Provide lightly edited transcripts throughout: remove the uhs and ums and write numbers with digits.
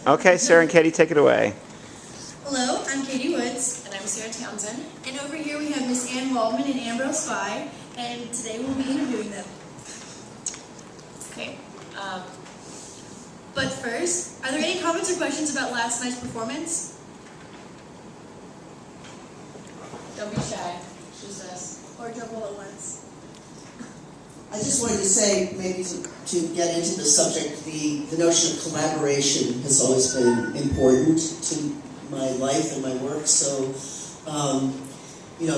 Okay, Sarah and Katie, take it away. Hello, I'm Katie Woods. And I'm Sarah Townsend. And over here we have Miss Waldman and Ambrose, and today we'll be interviewing them. Okay. But first, are there any comments or questions about last night's performance? Don't be shy. Just us. Or double at once? I just wanted to say, maybe to get into the subject, the notion of collaboration has always been important to my life and my work. So, I'm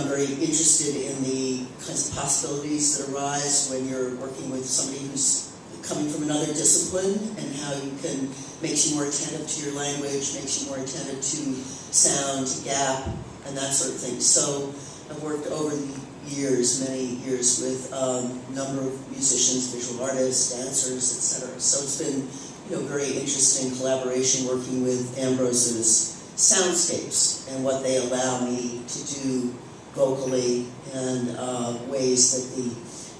very interested in the kinds of possibilities that arise when you're working with somebody who's coming from another discipline, and how you can makes you more attentive to your language, makes you more attentive to sound, to gap, and that sort of thing. So I've worked over the years, many years, with a number of musicians, visual artists, dancers, etc. So it's been, very interesting collaboration working with Ambrose's soundscapes and what they allow me to do vocally, and ways that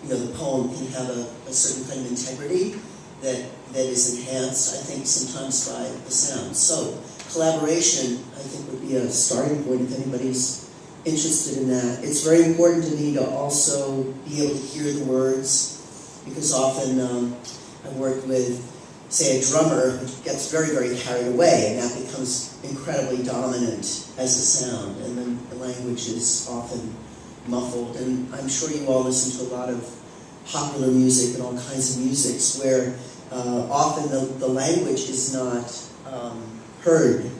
the poem can have a certain kind of integrity that is enhanced, I think, sometimes by the sound. So collaboration, I think, would be a starting point if anybody's interested in that. It's very important to me to also be able to hear the words, because often I've worked with, say, a drummer who gets very, very carried away, and that becomes incredibly dominant as a sound, and then the language is often muffled. And I'm sure you all listen to a lot of popular music and all kinds of musics where often the language is not heard.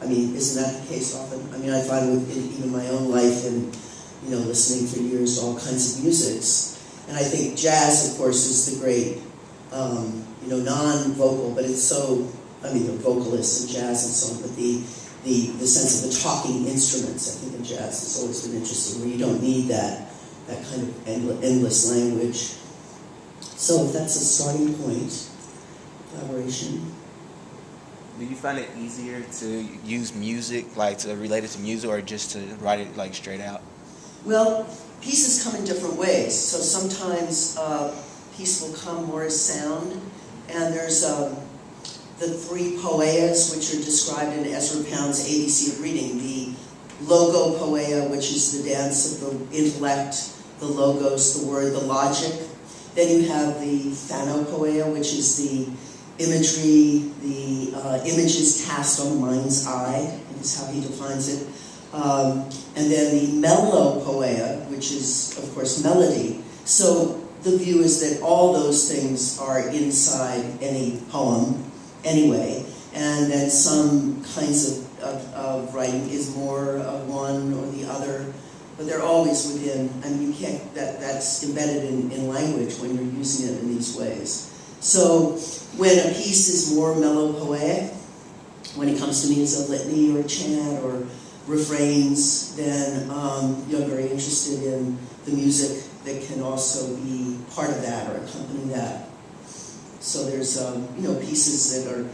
I mean, isn't that the case often? I mean, I find with even my own life and, listening for years to all kinds of musics. And I think jazz, of course, is the great, non-vocal, but it's so, the vocalists in jazz and so on, but the sense of the talking instruments, I think, in jazz has always been interesting, where you don't need that kind of endless language. So if that's a starting point, collaboration. Do you find it easier to use music, like to relate it to music, or just to write it like straight out? Well, pieces come in different ways. So sometimes piece will come more as sound, and there's the three poeas, which are described in Ezra Pound's ABC of Reading. The logo poea, which is the dance of the intellect, the logos, the word, the logic. Then you have the phanopoeia, which is the imagery, the images cast on the mind's eye, is how he defines it. And then the melopoeia, which is, of course, melody. So the view is that all those things are inside any poem anyway, and that some kinds of writing is more of one or the other, but they're always within, you can't, that's embedded in language when you're using it in these ways. So when a piece is more melopoeic, when it comes to me as a litany or a chant or refrains, then I'm very interested in the music that can also be part of that or accompany that. So there's pieces that are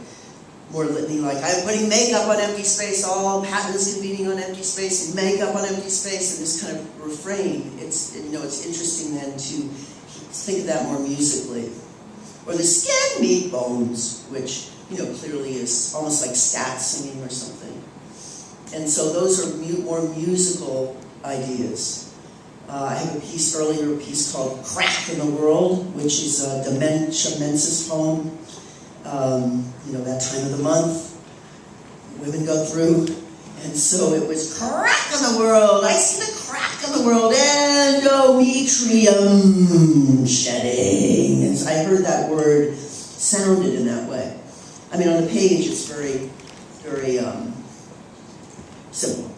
more litany-like. I'm putting makeup on empty space, all patterns convening on empty space, and makeup on empty space, and this kind of refrain. It's interesting then to think of that more musically. Or the skin, meat, bones, which clearly is almost like scat singing or something. And so those are more musical ideas. I have a piece called Crack in the World, which is a Dementia Mensis poem. That time of the month, women go through. And so it was crack in the world. I see the crack in the world. Endometrium shedding. And so I heard that word sounded in that way. On the page, it's very, very simple.